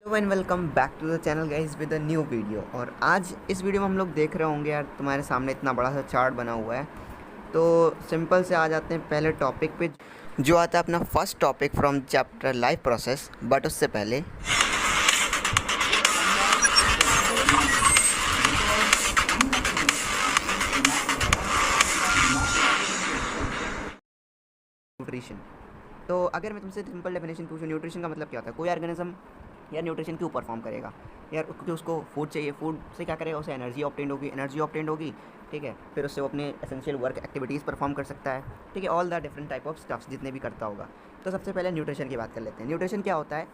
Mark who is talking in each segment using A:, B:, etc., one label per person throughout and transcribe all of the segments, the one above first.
A: And welcome back to the channel guys with a new video. और आज इस video में हम लोग देख रहे होंगे यार, तुम्हारे सामने इतना बड़ा सा चार्ट बना हुआ है। तो सिंपल से आ जाते हैं पहले टॉपिक पे, जो आता है अपना first topic from chapter life process. But उससे पहले न्यूट्रिशन। तो अगर मैं तुमसे सिंपल डेफिनेशन पूछूँ, न्यूट्रिशन का मतलब क्या होता है? कोई ऑर्गेनिज्म यार न्यूट्रिशन क्यों परफॉर्म करेगा यार? क्योंकि उसको फूड चाहिए। फूड से क्या करेगा? उसे एनर्जी ऑब्टेंड होगी, एनर्जी ऑब्टेंड होगी, ठीक है। फिर उससे वो अपने एसेंशियल वर्क एक्टिविटीज़ परफॉर्म कर सकता है, ठीक है। All the different type of stuffs जितने भी करता होगा। तो सबसे पहले न्यूट्रिशन की बात कर लेते हैं। न्यूट्रिशन क्या होता है?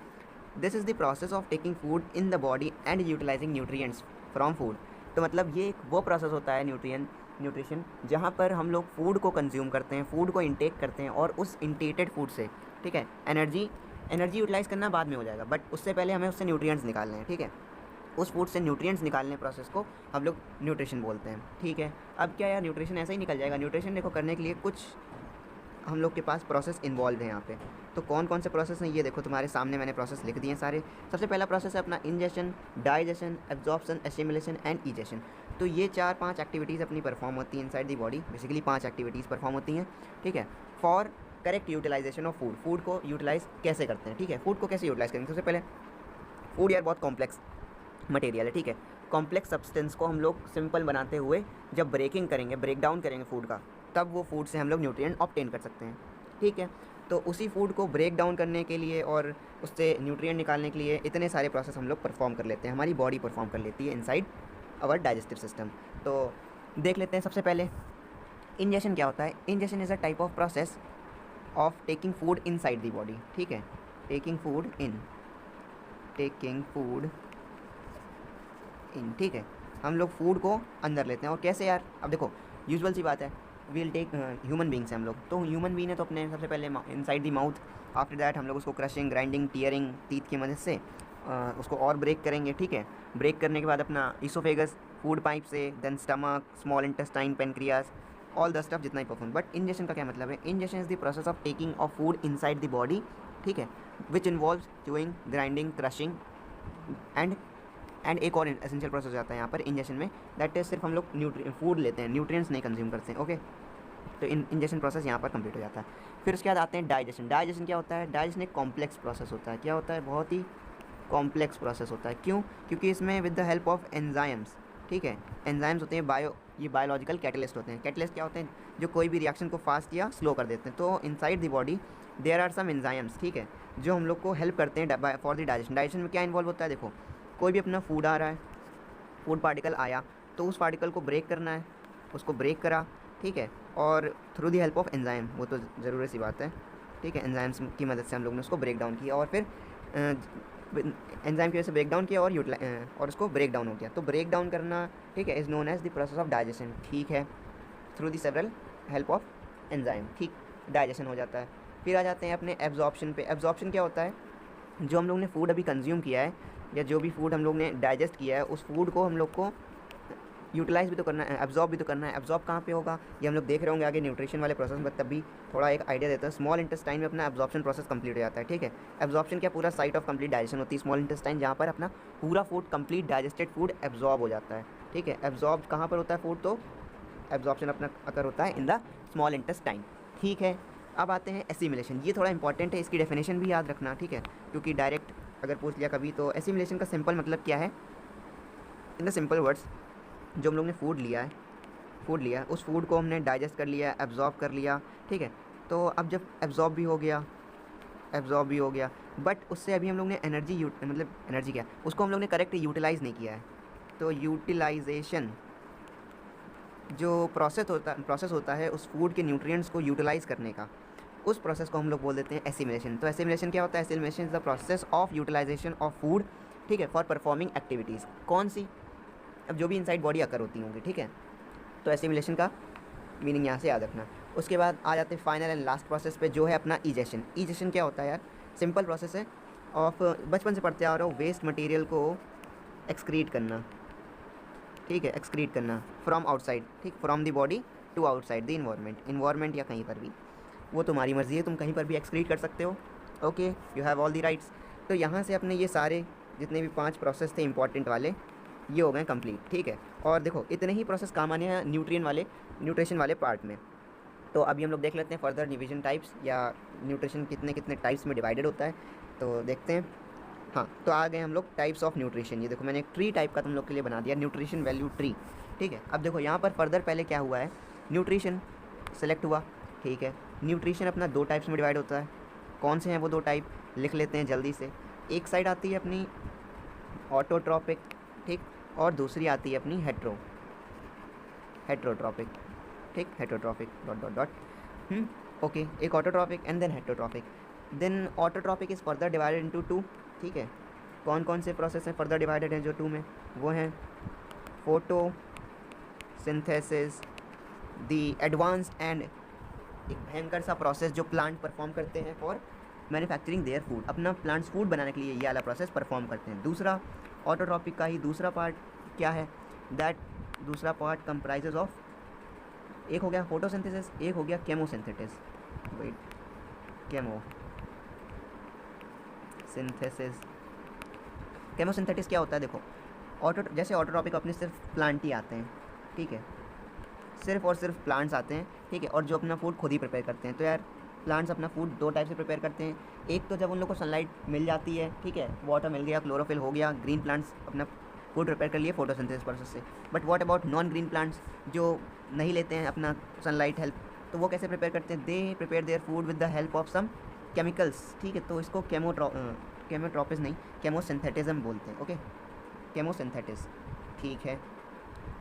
A: This is the process of taking food in the body and utilising nutrients from food. तो मतलब ये एक वो प्रोसेस होता है न्यूट्रिशन, जहाँ पर हम लोग फूड को कंज्यूम करते हैं, फूड को इंटेक करते हैं, और उस इंटेटेड फूड से, ठीक है, एनर्जी यूटिलाइज़ करना बाद में हो जाएगा, बट उससे पहले हमें उससे न्यूट्रिएंट्स निकालने हैं, ठीक है। उस फूड से न्यूट्रिएंट्स निकालने प्रोसेस को हम लोग न्यूट्रिशन बोलते हैं, ठीक है। अब क्या यार, न्यूट्रिशन ऐसे ही निकल जाएगा? न्यूट्रिशन देखो करने के लिए कुछ हम लोग के पास प्रोसेस इन्वॉल्व है यहाँ पे। तो कौन कौन से प्रोसेस हैं ये देखो, तुम्हारे सामने मैंने प्रोसेस लिख दिए हैं सारे। सबसे पहला प्रोसेस है अपना ingestion, digestion, absorption, assimilation and egestion. तो ये 4-5 एक्टिविटीज़ अपनी परफॉर्म होती हैं inside the body. Basically 5 activities perform होती हैं, ठीक है, for correct utilisation of food. Food को यूटिलाइज कैसे करते हैं, ठीक है। फूड को कैसे यूटिलाइज करेंगे? सबसे पहले फूड यार बहुत कॉम्प्लेक्स मटेरियल है, ठीक है। कॉम्प्लेक्स सब्सटेंस को हम लोग सिंपल बनाते हुए जब ब्रेकिंग करेंगे, ब्रेक डाउन करेंगे फूड का, तब वो फूड से हम लोग न्यूट्रिएंट ऑब्टेन कर सकते हैं, ठीक है। तो उसी फूड को ब्रेक डाउन करने के लिए और उससे न्यूट्रिएंट निकालने के लिए इतने सारे प्रोसेस हम लोग परफॉर्म कर लेते हैं, हमारी बॉडी परफॉर्म कर लेती है इनसाइड आवर डाइजेस्टिव सिस्टम। तो देख लेते हैं सबसे पहले इंजेशन क्या होता है। Ingestion is a type of process of taking food inside the body, ठीक है। टेकिंग फूड इन, ठीक है। हम लोग फूड को अंदर लेते हैं। और कैसे यार? अब देखो, यूजुअल सी बात है, वील टेक ह्यूमन बींग्स हैं हम लोग। तो ह्यूमन बींग है तो अपने सबसे पहले inside the mouth, after that हम लोग उसको क्रशिंग, ग्राइंडिंग, टीयरिंग, टीथ की मदद से उसको और ब्रेक करेंगे, ठीक है। ब्रेक करने के बाद अपना ईसोफेगस, फूड पाइप से, then stomach, small intestine, pancreas, all the stuff जितना ही परफॉर्म। बट इंजेशन का क्या मतलब है? Ingestion is the process of taking of food inside the body, ठीक है, which involves chewing, grinding, crushing and एक और एसेंशियल प्रोसेस हो जाता है यहाँ पर इंजेशन में, दैट इज सिर्फ हम लोग फूड लेते हैं, न्यूट्रिएंट्स नहीं कंज्यूम करते हैं, ओके। तो इंजेशन प्रोसेस यहाँ पर कंप्लीट हो जाता है। फिर उसके बाद आते हैं डाइजेशन। डाइजेशन क्या होता है? डाइजेशन एक कॉम्प्लेक्स प्रोसेस होता है। क्या होता है? बहुत ही कॉम्प्लेक्स प्रोसेस होता है। क्यों? क्योंकि इसमें with the help of enzymes, ठीक है। एंजाइम्स होते हैं ये बायोलॉजिकल कैटलिस्ट होते हैं। कैटलिस्ट क्या होते हैं? जो कोई भी रिएक्शन को फास्ट या स्लो कर देते हैं। तो inside the body there are some enzymes, ठीक है, जो हम लोग को हेल्प करते हैं फॉर द डाइजेशन। डाइजेशन में क्या इन्वॉल्व होता है? देखो, कोई भी अपना फूड आ रहा है, फूड पार्टिकल आया, तो उस पार्टिकल को ब्रेक करना है, उसको ब्रेक करा, ठीक है, और through the help of enzyme, वो तो ज़रूरी सी बात है, ठीक है। एंजाइम्स की मदद से हम लोग ने उसको ब्रेक डाउन किया, और फिर एंजाइम की वजह से ब्रेक डाउन किया और उसको ब्रेक डाउन हो गया। तो ब्रेक डाउन करना, ठीक है, is known as the process of digestion, ठीक है, through the several help of enzyme, ठीक, डाइजेशन हो जाता है। फिर आ जाते हैं अपने एब्जॉर्प्शन पे। एब्जॉर्प्शन क्या होता है? जो हम लोग ने फूड अभी कंज्यूम किया है, या जो भी फूड हम लोग ने डाइजेस्ट किया है, उस फूड को हम लोग को यूटिलाइज़ भी तो करना है, एब्जॉर्ब भी तो करना है। एब्जॉर्ब कहाँ पे होगा? ये हम लोग देख रहे होंगे आगे न्यूट्रिशन वाले प्रोसेस में, तब भी थोड़ा एक आइडिया देता है। स्मॉल इंटेस्टाइन में अपना एब्जॉर्प्शन प्रोसेस कंप्लीट हो जाता है, ठीक है। एब्जॉर्प्शन क्या? पूरा साइट ऑफ कंप्लीट डाइजेशन होती है स्मॉल इंटेस्टाइन, जहाँ पर अपना पूरा food, complete digested food absorb हो जाता है, ठीक है। एब्जॉर्ब कहाँ पर होता है फूड? तो एब्जॉर्प्शन अपना अकर होता है इन द स्मॉल इंटेस्टाइन, ठीक है। अब आते हैं एसिमिलेशन। ये थोड़ा इंपॉर्टेंट है, इसकी डेफिनेशन भी याद रखना, ठीक है, क्योंकि डायरेक्ट अगर पूछ लिया कभी तो। एसिमिलेशन का सिंपल मतलब क्या है? इन द सिंपल वर्ड्स, जो हम लोग ने फूड लिया, उस फूड को हमने डाइजेस्ट कर लिया, एब्जॉर्ब कर लिया, ठीक है। तो अब जब एब्जॉर्ब भी हो गया, बट उससे अभी हम लोग ने मतलब एनर्जी क्या, उसको हम लोग ने करेक्ट यूटिलाइज़ नहीं किया है। तो यूटिलाइजेशन जो प्रोसेस होता है उस फूड के न्यूट्रिएंट्स को यूटिलाइज़ करने का, उस प्रोसेस को हम लोग बोल देते हैं एसिमिलेशन। तो एसिमिलेशन क्या होता है? Assimilation is the process of utilisation of food, ठीक है, फॉर परफॉर्मिंग एक्टिविटीज़। कौन सी? अब जो भी इनसाइड बॉडी अकर होती होंगी, ठीक है। तो एसिमिलेशन का मीनिंग यहाँ से याद रखना। उसके बाद आ जाते हैं फाइनल एंड लास्ट प्रोसेस पे, जो है अपना इजेशन। इजेशन क्या होता है यार? सिंपल प्रोसेस है ऑफ, बचपन से पढ़ते आ रहा हूँ, वेस्ट मटेरियल को एक्सक्रीट करना, ठीक है, एक्सक्रीट करना फ्रॉम आउटसाइड, ठीक, from the body to outside the environment या कहीं पर भी, वो तुम्हारी मर्ज़ी है, तुम कहीं पर भी एक्सक्रीट कर सकते हो, okay, you have all the rights. तो यहाँ से अपने ये सारे जितने भी 5 प्रोसेस थे इंपॉर्टेंट वाले, ये हो गए कंप्लीट, ठीक है। और देखो इतने ही प्रोसेस काम आने हैं न्यूट्रिशन वाले पार्ट में। तो अभी हम लोग देख लेते हैं फर्दर डिवीजन टाइप्स, या न्यूट्रिशन कितने कितने टाइप्स में डिवाइडेड होता है, तो देखते हैं। हाँ, तो आ गए हम लोग टाइप्स ऑफ न्यूट्रिशन। ये देखो मैंने एक ट्री टाइप का तुम लोग के लिए बना दिया, न्यूट्रिशन वैल्यू ट्री, ठीक है। अब देखो यहाँ पर फर्दर पहले क्या हुआ है, न्यूट्रिशन सेलेक्ट हुआ, ठीक है। न्यूट्रिशन अपना 2 टाइप्स में डिवाइड होता है। कौन से हैं वो 2 टाइप, लिख लेते हैं जल्दी से। एक साइड आती है अपनी ऑटोट्रॉपिक, ठीक, और दूसरी आती है अपनी हेट्रोट्रॉपिक, ठीक, heterotrophic dot dot dot. Okay, एक autotrophic and then heterotrophic. Then autotrophic is further divided into 2, ठीक है। कौन कौन से प्रोसेस हैं फर्दर डिवाइडेड हैं जो 2 में, वो हैं फोटोसिंथेसिस, दी एडवांस्ड एंड एक भयंकर सा प्रोसेस जो प्लांट परफॉर्म करते हैं फॉर मैन्युफैक्चरिंग देयर फूड, अपना प्लांट्स फूड बनाने के लिए ये वाला प्रोसेस परफॉर्म करते हैं। दूसरा ऑटोट्रॉपिक का ही दूसरा पार्ट क्या है, दैट दूसरा पार्ट कंप्राइजेज ऑफ, एक हो गया फोटोसिंथेसिस, एक हो गया केमोसिंथेसिस, वेट, केमोसिंथेसिस। केमोसिंथेसिस क्या होता है, देखो जैसे ऑटोट्रॉपिक अपने सिर्फ प्लांट ही आते हैं, ठीक है, सिर्फ और सिर्फ प्लांट्स आते हैं, ठीक है, और जो अपना फूड खुद ही प्रिपेयर करते हैं। तो यार प्लांट्स अपना फूड 2 टाइप से प्रिपेयर करते हैं। एक तो जब उन लोग को सनलाइट मिल जाती है, ठीक है, वाटर मिल गया, क्लोरोफिल हो गया, ग्रीन प्लांट्स अपना फूड प्रिपेयर कर लिए फोटोसिंथेसिस प्रोसेस से। But what about non green plants जो नहीं लेते हैं अपना सनलाइट हेल्प, तो वो कैसे प्रिपेयर करते हैं, they prepare their food with the help of some chemicals, ठीक है। तो इसको केमोट्रॉपिस नहीं, केमोसिंथेटिज्म बोलते हैं, ओके, केमोसिंथेटिस, ठीक है।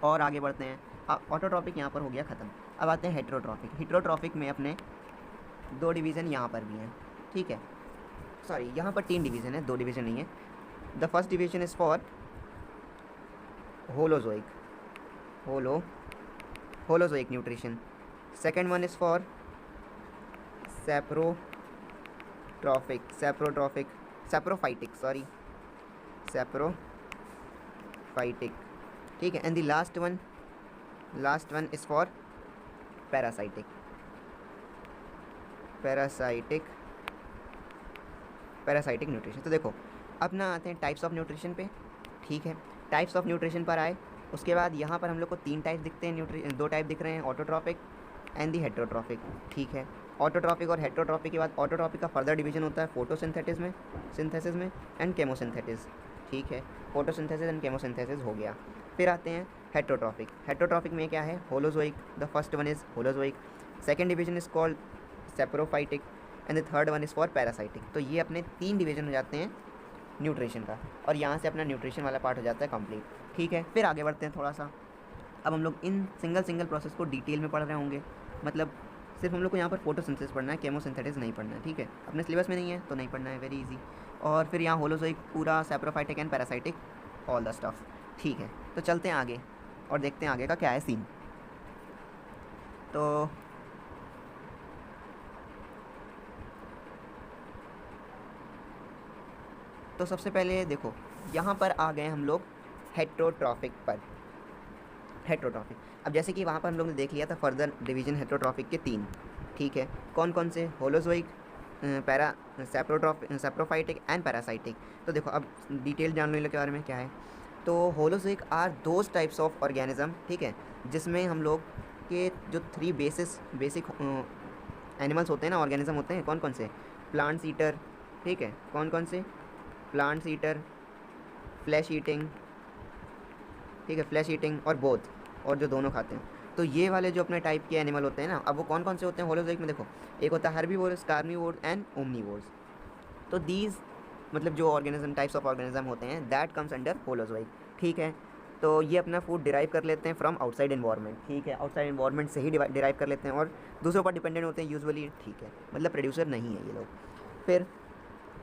A: और आगे बढ़ते हैं, ऑटोट्रॉपिक यहाँ पर हो गया ख़त्म। अब आते हैं हेट्रोट्रॉपिक। हेट्रोट्रॉपिक में अपने 2 डिवीज़न यहाँ पर भी हैं, ठीक है, सॉरी यहाँ पर 3 डिवीज़न है, 2 डिवीज़न नहीं है। The first division is for holozoic, holozoic nutrition. Second one is for saprophytic, ठीक है। And the last one is for parasitic nutrition. तो देखो अपना आते हैं टाइप्स ऑफ न्यूट्रिशन पे, ठीक है। टाइप्स ऑफ न्यूट्रिशन पर आए, उसके बाद यहाँ पर हम लोग को 3 टाइप दिखते हैं, 2 टाइप दिख रहे हैं, ऑटोट्रॉपिक एंड दी हेट्रोट्रॉपिक, ठीक है। ऑटोट्रॉपिक और हेट्रोट्रॉपिक के बाद ऑटोट्रॉपिक का फर्दर डिवीजन होता है फोटोसिंथेसिस में एंड केमोसिंथेसिस, ठीक है। फोटोसिंथेसिस एंड केमोसिंथेसिस हो गया। फिर आते हैं हेट्रोट्रॉपिक। हेट्रोट्रॉपिक में क्या है, holozoic, the first one is holozoic, second division is called saprophytic and the third one is for parasitic. तो ये अपने 3 डिवीजन हो जाते हैं न्यूट्रिशन का, और यहाँ से अपना न्यूट्रिशन वाला पार्ट हो जाता है कंप्लीट, ठीक है। फिर आगे बढ़ते हैं थोड़ा सा, अब हम लोग इन सिंगल प्रोसेस को डिटेल में पढ़ रहे होंगे, मतलब सिर्फ हम लोग को यहाँ पर फोटोसिंथेसिस पढ़ना है, केमोसिंथेसिस नहीं पढ़ना है, ठीक है। अपने सिलेबस में नहीं है तो नहीं पढ़ना है, वेरी इजी। और फिर यहाँ होलोजोइक पूरा, saprophytic and parasitic, all the stuff, ठीक है। तो चलते हैं आगे और देखते हैं आगे का क्या है सीन। तो सबसे पहले देखो यहाँ पर आ गए हम लोग हेट्रोट्रॉपिक पर। हेट्रोट्रॉपिक, अब जैसे कि वहाँ पर हम लोग ने देख लिया था फर्दर डिवीजन हेट्रोट्रॉपिक के 3, ठीक है। कौन कौन से, होलोजोइक, सैप्रोफाइटिक एंड पैरासाइटिक। तो देखो अब डिटेल जान लो के बारे में क्या है। तो holozoic are those types of organism, ठीक है, जिसमें हम लोग के जो 3 बेसिक एनिमल्स होते हैं ना, ऑर्गेनिज्म होते हैं, कौन कौन से, प्लांट्स ईटर, ठीक है, कौन कौन से, प्लांट्स ईटर, फ्लैश ईटिंग, ठीक है, फ्लैश ईटिंग और बोथ, और जो दोनों खाते हैं। तो ये वाले जो अपने टाइप के एनिमल होते हैं ना, अब वो कौन कौन से होते हैं होलोजोइक में, देखो एक होता है हर्बीवोर्स, कार्निवोर्स एंड ओमनीवोर्स। तो दीज मतलब जो ऑर्गेनिज्म, टाइप्स ऑफ ऑर्गेनिज्म होते हैं, दैट कम्स अंडर होलोजोइक, ठीक है। तो ये अपना फूड डिराइव कर लेते हैं फ्रॉम आउटसाइड इन्वायरमेंट, ठीक है, आउटसाइड इन्वायरमेंट से ही डिराइव कर लेते हैं और दूसरों पर डिपेंडेंट होते हैं यूजुअली, ठीक है, मतलब प्रोड्यूसर नहीं है ये लोग। फिर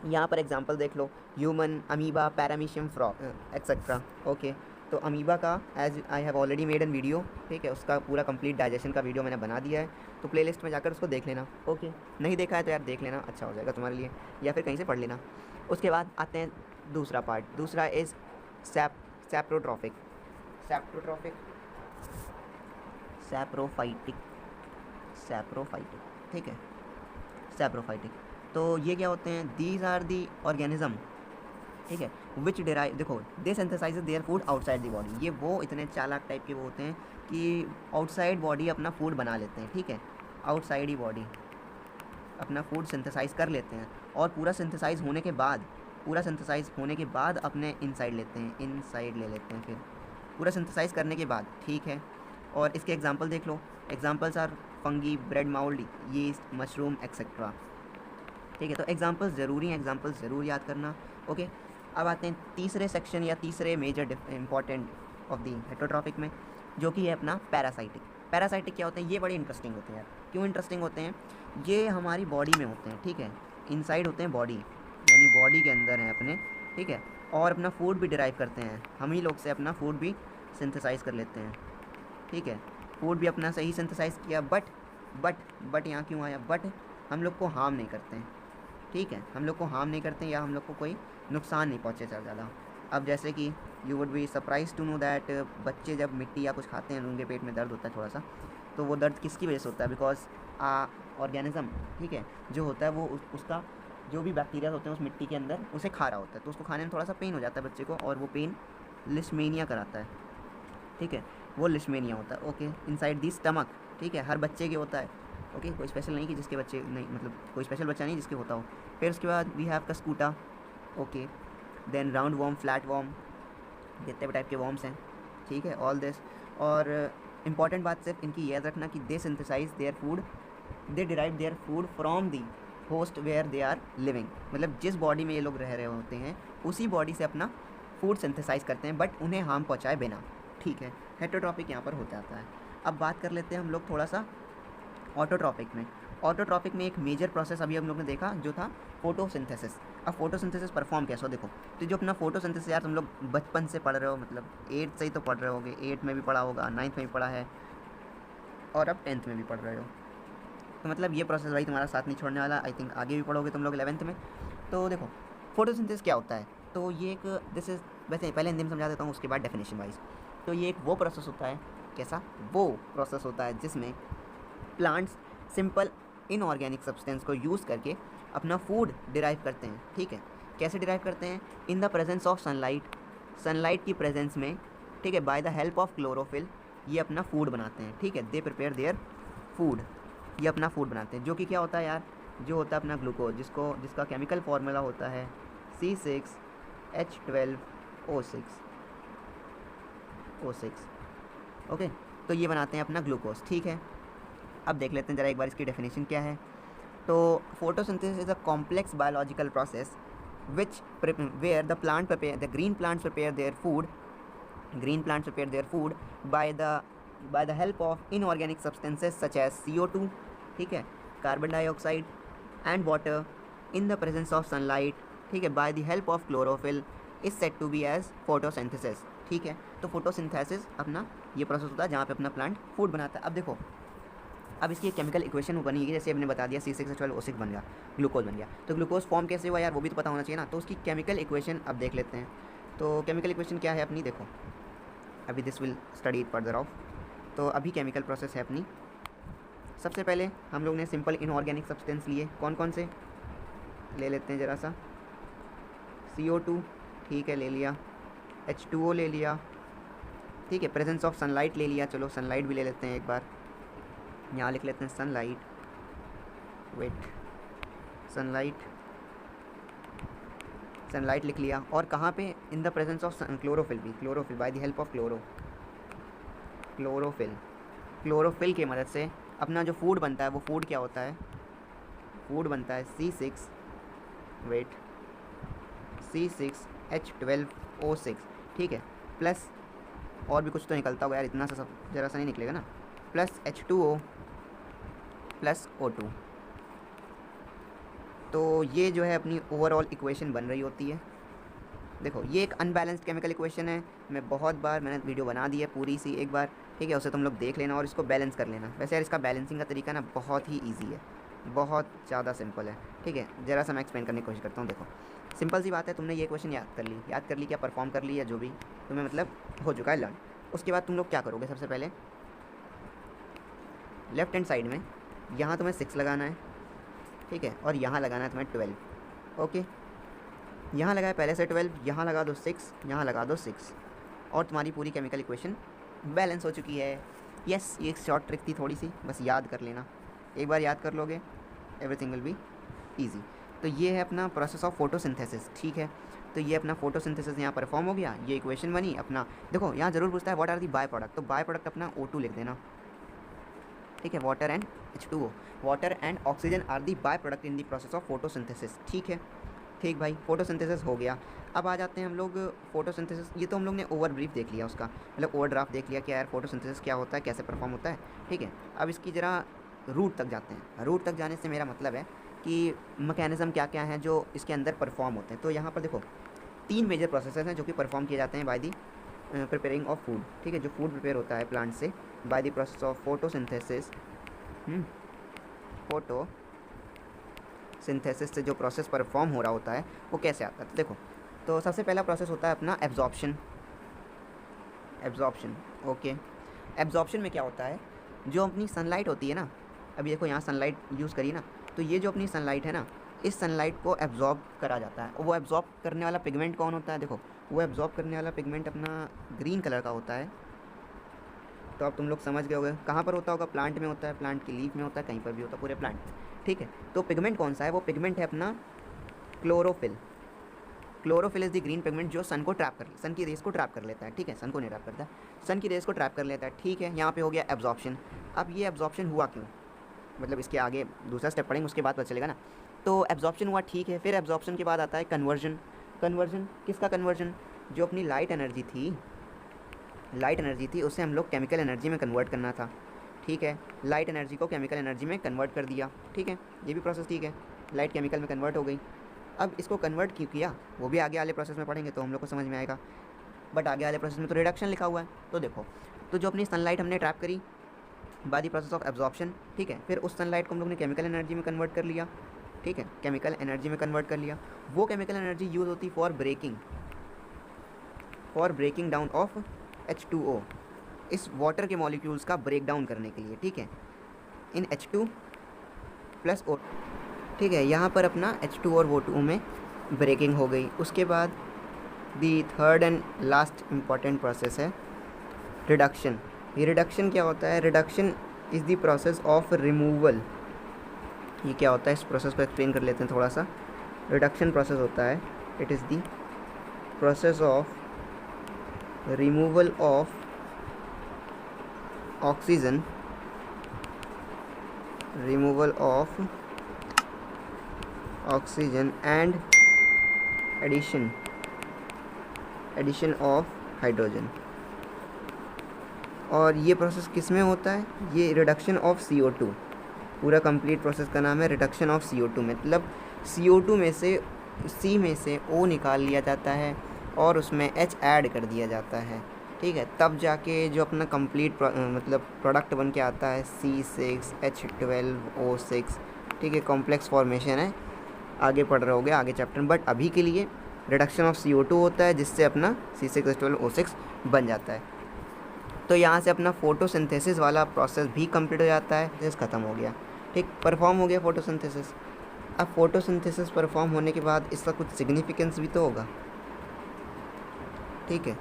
A: यहाँ पर एग्जांपल देख लो, human, amoeba, paramecium, frog etcetera, okay. तो अमीबा का as I have already made an video, ठीक है, उसका पूरा कंप्लीट डाइजेशन का वीडियो मैंने बना दिया है, तो प्लेलिस्ट में जाकर उसको देख लेना, ओके। नहीं देखा है तो यार देख लेना, अच्छा हो जाएगा तुम्हारे लिए, या फिर कहीं से पढ़ लेना। उसके बाद आते हैं दूसरा पार्ट, दूसरा इज़ सैप्रोफाइटिक, ठीक है, सैप्रोफाइटिक। तो ये क्या होते हैं, दीज आर दी ऑर्गेनिज्म, ठीक है, विच डिराइव, देखो they synthesises their food outside the body, ये वो इतने चालाक टाइप के वो होते हैं कि आउटसाइड बॉडी अपना फूड बना लेते हैं, ठीक है, आउटसाइड ही बॉडी अपना फूड सिंथेसाइज कर लेते हैं, और पूरा सिंथेसाइज होने के बाद, पूरा सिंथेसाइज होने के बाद अपने इनसाइड लेते हैं, इनसाइड ले लेते हैं फिर पूरा सिंथेसाइज करने के बाद, ठीक है। और इसके एग्जांपल देख लो, examples are fungi, bread mould, yeast, mushroom etcetera, ठीक है। तो एग्जांपल्स ज़रूरी हैं, एग्जांपल्स ज़रूर याद करना, ओके। अब आते हैं तीसरे सेक्शन या तीसरे major important of the heterotrophic में, जो कि है अपना पैरासाइटिक। पैरासाइटिक क्या होते हैं, ये बड़े इंटरेस्टिंग होते हैं यार। क्यों इंटरेस्टिंग होते हैं, ये हमारी बॉडी में होते हैं, ठीक है, इनसाइड होते हैं बॉडी, यानी बॉडी के अंदर हैं अपने, ठीक है, और अपना फूड भी डिराइव करते हैं, हम ही लोग से अपना फूड भी सिंथेसाइज कर लेते हैं, ठीक है, फूड भी अपना सही सिंथेसाइज किया, बट यहाँ क्यों आया बट, हम लोग को हार्म नहीं करते हैं, ठीक है, हम लोग को हार्म नहीं करते हैं, या हम लोग को कोई नुकसान नहीं पहुँचे ज़्यादा। अब जैसे कि you would be surprise to know that बच्चे जब मिट्टी या कुछ खाते हैं उनके पेट में दर्द होता है थोड़ा सा, तो वो दर्द किसकी वजह से होता है, बिकॉज ऑर्गेनिज्म, ठीक है, जो होता है वो उसका जो भी बैक्टीरिया होते हैं उस मिट्टी के अंदर उसे खा रहा होता है, तो उसको खाने में थोड़ा सा पेन हो जाता है बच्चे को, और वो पेन लिशमेनिया कराता है, ठीक है, वो लिशमेनिया होता है, ओके, इनसाइड दी स्टमक, ठीक है, हर बच्चे के होता है, ओके, कोई स्पेशल नहीं कि जिसके बच्चे नहीं, मतलब कोई स्पेशल बच्चा नहीं जिसके होता हो। फिर उसके बाद we have cuscuta, okay, then round worm, flat worm, जितने भी टाइप के वॉर्म्स हैं, ठीक है, ऑल दिस। और इम्पॉर्टेंट बात सिर्फ इनकी याद रखना कि they synthesise their food, they derive their food from the host where they are living, मतलब जिस बॉडी में ये लोग रह रहे होते हैं उसी बॉडी से अपना फूड सिंथेसाइज करते हैं, बट उन्हें हार्म पहुँचाए बिना, ठीक है। हेटरोट्रॉपिक यहाँ पर हो जाता है। अब बात कर लेते हैं हम लोग थोड़ा सा ऑटोट्रॉपिक में। ऑटोट्रॉपिक में एक मेजर प्रोसेस अभी हम लोग ने देखा जो था फोटोसिंथेसिस। अब फोटोसिंथेसिस परफॉर्म कैसे हो, देखो, तो जो अपना फोटोसिंथेसिस यार तुम लोग बचपन से पढ़ रहे हो, मतलब 8th से ही तो पढ़ रहे होगे, 8th में भी पढ़ा होगा, 9th में भी पढ़ा है, और अब 10th में भी पढ़ रहे हो, तो मतलब ये प्रोसेस भाई तुम्हारा साथ नहीं छोड़ने वाला, आई थिंक आगे भी पढ़ोगे तुम लोग 11th में। तो देखो फोटोसिंथेसिस क्या होता है, तो ये एक, दिस इज, वैसे पहले हिंदी में समझा देता हूँ उसके बाद डेफिनेशन वाइज। तो ये एक वो प्रोसेस होता है, कैसा, वो प्रोसेस होता है जिसमें प्लांट्स सिंपल इनऑर्गेनिक सब्सटेंस को यूज़ करके अपना फूड डिराइव करते हैं, ठीक है। कैसे डिराइव करते हैं, इन the presence of sunlight, sunlight की प्रेजेंस में, ठीक है, by the help of chlorophyll, ये अपना फूड बनाते हैं, ठीक है, दे प्रिपेयर देयर फूड, ये अपना फूड बनाते हैं, जो कि क्या होता है यार, जो होता है अपना ग्लूकोज, जिसका केमिकल फार्मूला होता है C6H12O6, ओके, तो ये बनाते हैं अपना ग्लूकोज, ठीक है। अब देख लेते हैं ज़रा एक बार इसकी डेफिनेशन क्या है। तो photosynthesis is a complex biological process which where the plant prepare, the green plants prepare their food by the help of inorganic substances such as CO2, ठीक है, carbon dioxide and water in the presence of sunlight, ठीक है, by the help of chlorophyll is said to be as photosynthesis, ठीक है। तो photosynthesis अपना ये process होता है जहाँ पे अपना प्लांट फूड बनाता है। अब देखो, अब इसकी एक केमिकल इक्वेशन बनेगी, जैसे हमने बता दिया C6H12O6 बन गया, ग्लूकोज बन गया, तो ग्लूकोज फॉर्म कैसे हुआ यार वो भी तो पता होना चाहिए ना। तो उसकी केमिकल इक्वेशन अब देख लेते हैं। तो केमिकल इक्वेशन क्या है अपनी, देखो अभी this will study it further of. तो अभी केमिकल प्रोसेस है अपनी, सबसे पहले हम लोग ने सिंपल इनऑर्गेनिक सब्सटेंस लिए, कौन कौन से ले लेते हैं ज़रा सा, CO2, ठीक है, ले लिया, H2O ले लिया, ठीक है, प्रेजेंस ऑफ सनलाइट ले लिया, चलो सनलाइट भी ले लेते हैं एक बार, यहाँ लिख लेते हैं सनलाइट, वेट, सनलाइट लिख लिया, और कहाँ पे, in the presence of chlorophyll भी, chlorophyll by the help of chlorophyll की मदद से अपना जो फूड बनता है वो फूड क्या होता है, फूड बनता है C6H12O6, ठीक है, प्लस और भी कुछ तो निकलता होगा यार, इतना सा सब ज़रा सा नहीं निकलेगा ना, प्लस H2O प्लस O2। तो ये जो है अपनी ओवरऑल इक्वेशन बन रही होती है। देखो ये एक अनबैलेंस्ड केमिकल इक्वेशन है, मैं बहुत बार मैंने वीडियो बना दी है पूरी सी एक बार, ठीक है, उसे तुम लोग देख लेना और इसको बैलेंस कर लेना। वैसे यार इसका बैलेंसिंग का तरीका ना बहुत ही ईजी है, बहुत ज़्यादा सिंपल है, ठीक है। ज़रा सा मैं एक्सप्लेन करने की कोशिश करता हूँ। देखो सिंपल सी बात है, तुमने ये क्वेश्चन याद कर ली क्या, परफॉर्म कर ली, या जो भी तुम्हें मतलब हो चुका है लर्न। उसके बाद तुम लोग क्या करोगे, सबसे पहले लेफ्ट हैंड साइड में यहाँ तुम्हें 6 लगाना है, ठीक है, और यहाँ लगाना है तुम्हें 12, ओके। यहाँ लगाया पहले से 12, यहाँ लगा दो 6, यहाँ लगा दो 6 और तुम्हारी पूरी केमिकल इक्वेशन बैलेंस हो चुकी है। यस, ये एक शॉर्ट ट्रिक थी थोड़ी सी, बस याद कर लेना, एक बार याद कर लोगे एवरीथिंग विल बी ईजी। तो ये है अपना प्रोसेस ऑफ फोटोसिंथेसिस, ठीक है। तो ये अपना फोटोसिंथेसिस यहाँ परफॉर्म हो गया, ये इक्वेशन बनी अपना। देखो यहाँ ज़रूर पूछता है what are the by product, तो बाय प्रोडक्ट अपना O2 लिख देना, ठीक है। Water and H2O, water and oxygen are the by product in the process of photosynthesis, ठीक है। ठीक भाई, फोटोसिंथेसिस हो गया। अब आ जाते हैं हम लोग फोटोसिंथेसिस, ये तो हम लोग ने ओवर ब्रीफ देख लिया उसका, मतलब ओवर ड्राफ्ट देख लिया कि यार फोटोसिंथेसिस क्या होता है, कैसे परफॉर्म होता है, ठीक है। अब इसकी ज़रा रूट तक जाते हैं। रूट तक जाने से मेरा मतलब है कि मैकेनिज़्म क्या क्या हैं जो इसके अंदर परफॉर्म होते हैं। तो यहाँ पर देखो 3 मेजर प्रोसेसेस हैं जो कि परफॉर्म किए जाते हैं by the preparing of food, ठीक है। जो फूड प्रिपेयर होता है प्लांट से bye the process of photosynthesis, photosynthesis से जो प्रोसेस परफॉर्म हो रहा होता है वो कैसे आता है। तो देखो, तो सबसे पहला प्रोसेस होता है अपना एब्जॉर्प्शन। ओके, एब्जॉर्प्शन में क्या होता है, जो अपनी सनलाइट होती है ना, अभी देखो यहाँ सनलाइट यूज़ करी ना, तो ये जो अपनी सनलाइट है ना, इस सनलाइट को एब्जॉर्ब करा जाता है। और वो एब्जॉर्ब करने वाला पिगमेंट कौन होता है, देखो वो एब्जॉर्ब करने वाला पिगमेंट अपना ग्रीन कलर का होता है। तो अब तुम लोग समझ गए होगे कहाँ पर होता होगा, प्लांट में होता है, प्लांट की लीफ में होता है, कहीं पर भी होता है, पूरे प्लांट, ठीक है। तो पिगमेंट कौन सा है, वो पिगमेंट है अपना chlorophyll. Chlorophyll is the green pigment जो सन की रेस को ट्रैप कर लेता है, ठीक है। सन को नहीं ट्रैप करता, सन की रेस को ट्रैप कर लेता है, ठीक है। यहाँ पे हो गया एब्जॉर्प्शन। अब ये एब्जॉर्प्शन हुआ क्यों, मतलब इसके आगे दूसरा स्टेप पढ़ेंगे उसके बाद पता चलेगा ना। तो एब्जॉर्प्शन हुआ, ठीक है। फिर एब्जॉर्प्शन के बाद आता है कन्वर्जन। कन्वर्जन किसका कन्वर्जन, जो अपनी लाइट एनर्जी थी उसे हम लोग केमिकल एनर्जी में कन्वर्ट करना था, ठीक है। लाइट एनर्जी को केमिकल एनर्जी में कन्वर्ट कर दिया, ठीक है। ये भी प्रोसेस ठीक है, लाइट केमिकल में कन्वर्ट हो गई। अब इसको कन्वर्ट क्यों किया वो भी आगे वाले प्रोसेस में पढ़ेंगे तो हम लोग को समझ में आएगा, बट आगे वाले प्रोसेस में तो रिडक्शन लिखा हुआ है। तो देखो, तो जो अपनी सनलाइट हमने ट्रैप करी bye the process of absorption, ठीक है। फिर उस सनलाइट को हम लोग ने केमिकल एनर्जी में कन्वर्ट कर लिया, ठीक है, केमिकल एनर्जी में कन्वर्ट कर लिया। वो केमिकल एनर्जी यूज़ होती for breaking down of H2O, इस वाटर के मॉलिक्यूल्स का ब्रेक डाउन करने के लिए, ठीक है, इन H2 प्लस O, ठीक है। यहाँ पर अपना H2 और O2 में ब्रेकिंग हो गई। उसके बाद दी third and last important process है रिडक्शन। ये रिडक्शन क्या होता है, reduction is the process of removal. ये क्या होता है, इस प्रोसेस को एक्सप्लेन कर लेते हैं थोड़ा सा। रिडक्शन प्रोसेस होता है, it is the process of removal of oxygen and addition of hydrogen. और ये प्रोसेस किस में होता है, ये रिडक्शन ऑफ CO2, पूरा कंप्लीट प्रोसेस का नाम है रिडक्शन ऑफ CO2। मतलब CO2 में से C में से O निकाल लिया जाता है और उसमें H ऐड कर दिया जाता है, ठीक है। तब जाके जो अपना कंप्लीट मतलब प्रोडक्ट बन के आता है C6H12O6, ठीक है। कॉम्प्लेक्स फॉर्मेशन है, आगे पढ़ रहे होगे आगे चैप्टर में, बट अभी के लिए रिडक्शन ऑफ CO2 होता है जिससे अपना C6H12O6 बन जाता है। तो यहाँ से अपना फोटोसिंथेसिस वाला प्रोसेस भी कंप्लीट हो जाता है, प्रोसेस ख़त्म हो गया, ठीक, परफॉर्म हो गया फोटोसिंथेसिस। अब फोटोसिंथेसिस परफॉर्म होने के बाद इसका कुछ सिग्निफिकेंस भी तो होगा, ठीक है।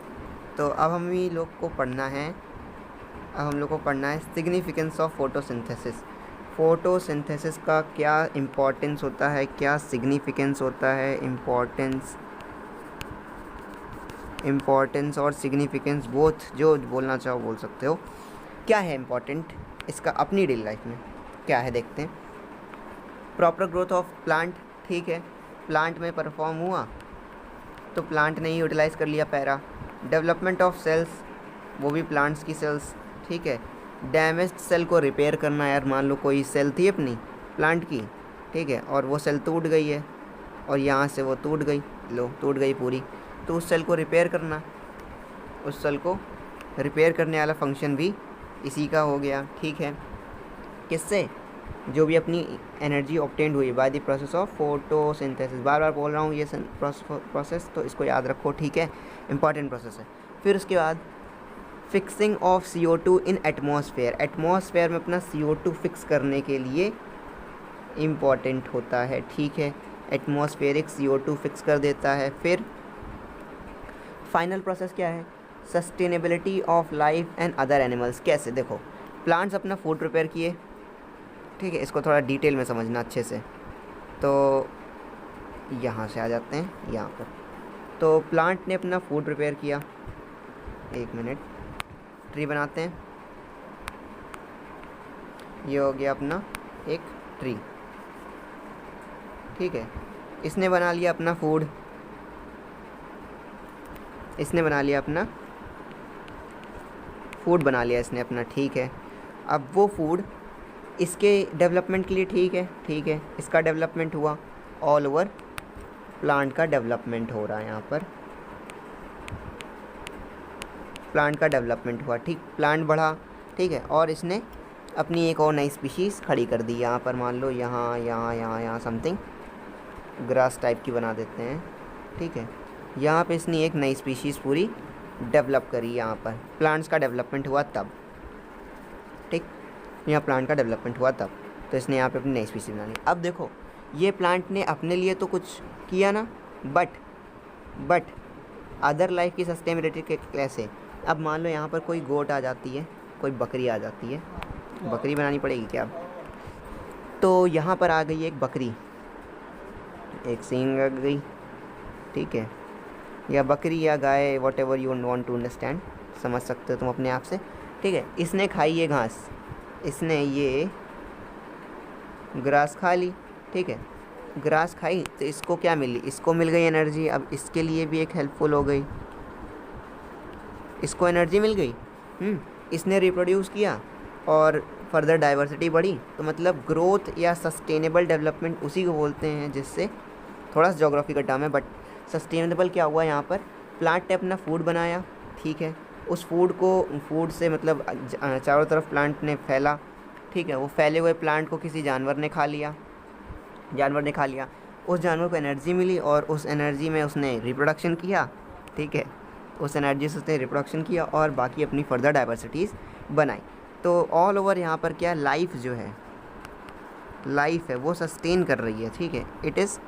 A: तो अब हम लोग को पढ़ना है सिग्निफिकेंस ऑफ फोटोसिंथेसिस। फोटोसिंथेसिस का क्या इम्पोर्टेंस होता है, क्या सिग्निफिकेंस होता है, इम्पोर्टेंस और सिग्निफिकेंस बोथ, जो बोलना चाहो बोल सकते हो। क्या है इम्पोर्टेंट इसका अपनी डेली लाइफ में, क्या है देखते हैं। प्रॉपर ग्रोथ ऑफ प्लांट, ठीक है, प्लांट में परफॉर्म हुआ तो प्लांट ने ही यूटिलाइज़ कर लिया पैरा। डेवलपमेंट ऑफ सेल्स, वो भी प्लांट्स की सेल्स, ठीक है। डैमेज्ड सेल को रिपेयर करना, यार मान लो कोई सेल थी अपनी प्लांट की, ठीक है, और वो सेल टूट गई है और यहाँ से वो टूट गई पूरी, तो उस सेल को रिपेयर करना, उस सेल को रिपेयर करने वाला फंक्शन भी इसी का हो गया, ठीक है। किससे, जो भी अपनी एनर्जी ऑब्टेन्ड हुई by the process of photosynthesis. बार बार बोल रहा हूँ ये प्रोसेस, तो इसको याद रखो, ठीक है, इंपॉर्टेंट प्रोसेस है। फिर उसके बाद fixing of CO2 in atmosphere में अपना CO2 फिक्स करने के लिए इम्पॉर्टेंट होता है, ठीक है। एटमॉस्फेरिक CO2 फिक्स कर देता है। फिर फाइनल प्रोसेस क्या है, sustainability of life and other animals. कैसे, देखो प्लांट्स अपना फूड प्रिपेयर किए, ठीक है, इसको थोड़ा डिटेल में समझना अच्छे से। तो यहाँ से आ जाते हैं यहाँ पर। तो प्लांट ने अपना फूड प्रिपेयर किया, एक मिनट, ट्री बनाते हैं, ये हो गया अपना एक ट्री, ठीक है। इसने बना लिया अपना फूड, इसने बना लिया अपना फूड बना लिया इसने अपना, ठीक है। अब वो फूड इसके डेवलपमेंट के लिए ठीक है, ठीक है, इसका डेवलपमेंट हुआ, ऑल ओवर प्लांट का डेवलपमेंट हो रहा है यहाँ पर, प्लांट का डेवलपमेंट हुआ, ठीक, प्लांट बढ़ा, ठीक है, और इसने अपनी एक और नई स्पीशीज़ खड़ी कर दी यहाँ पर। मान लो यहाँ यहाँ यहाँ यहाँ समथिंग ग्रास टाइप की बना देते हैं, ठीक है। यहाँ पे इसने एक नई स्पीशीज़ पूरी डेवलप करी यहाँ पर, प्लांट्स का डेवलपमेंट हुआ तब, ठीक, यहाँ प्लांट का डेवलपमेंट हुआ तब, तो इसने यहाँ पे अपनी नई स्पीशीज़ बना ली। अब देखो ये प्लांट ने अपने लिए तो कुछ किया ना, बट अदर लाइफ की सस्टेनेबिलिटी के कैसे। अब मान लो यहाँ पर कोई गोट आ जाती है, कोई बकरी आ जाती है, बकरी बनानी पड़ेगी क्या अब, तो यहाँ पर आ गई एक बकरी, एक सींग आ गई, ठीक है, या बकरी या गाय, whatever you want to understand, समझ सकते हो तुम अपने आप से, ठीक है। इसने खाई ये घास, इसने ये ग्रास खा ली, ठीक है, ग्रास खाई तो इसको क्या मिली, इसको मिल गई एनर्जी। अब इसके लिए भी एक हेल्पफुल हो गई, इसको एनर्जी मिल गई, इसने रिप्रोड्यूस किया और फर्दर डाइवर्सिटी बढ़ी। तो मतलब ग्रोथ या सस्टेनेबल डेवलपमेंट उसी को बोलते हैं, जिससे थोड़ा सा ज्योग्राफी का टर्म है, बट सस्टेनेबल क्या हुआ यहाँ पर, प्लांट ने अपना फूड बनाया, ठीक है, उस फूड से मतलब चारों तरफ प्लांट ने फैला, ठीक है, वो फैले हुए प्लांट को किसी जानवर ने खा लिया, उस जानवर को एनर्जी मिली और उस एनर्जी में उसने रिप्रोडक्शन किया, ठीक है, उस एनर्जी से उसने रिप्रोडक्शन किया और बाकी अपनी फर्दर डाइवर्सिटीज़ बनाई। तो ऑल ओवर यहाँ पर क्या, लाइफ जो है, लाइफ है वो सस्टेन कर रही है, ठीक है, इट इज़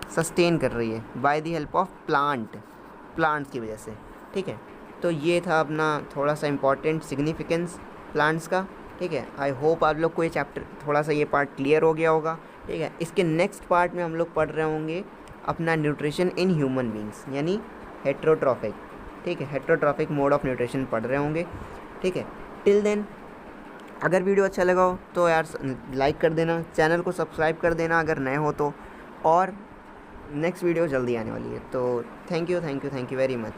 A: सस्टेन कर रही है by the help of plants की वजह से, ठीक है। तो ये था अपना थोड़ा सा इम्पॉर्टेंट सिग्निफिकेंस प्लांट्स का, ठीक है। आई होप आप लोग को ये चैप्टर थोड़ा सा ये पार्ट क्लियर हो गया होगा, ठीक है। इसके नेक्स्ट पार्ट में हम लोग पढ़ रहे होंगे अपना न्यूट्रिशन इन ह्यूमन बींग्स, यानी हेट्रोट्रॉफिक, ठीक है, हेट्रोट्रॉफिक मोड ऑफ न्यूट्रिशन पढ़ रहे होंगे, ठीक है। टिल देन अगर वीडियो अच्छा लगा हो तो यार लाइक कर देना, चैनल को सब्सक्राइब कर देना अगर नए हो तो, और नेक्स्ट वीडियो जल्दी आने वाली है। तो थैंक यू वेरी मच।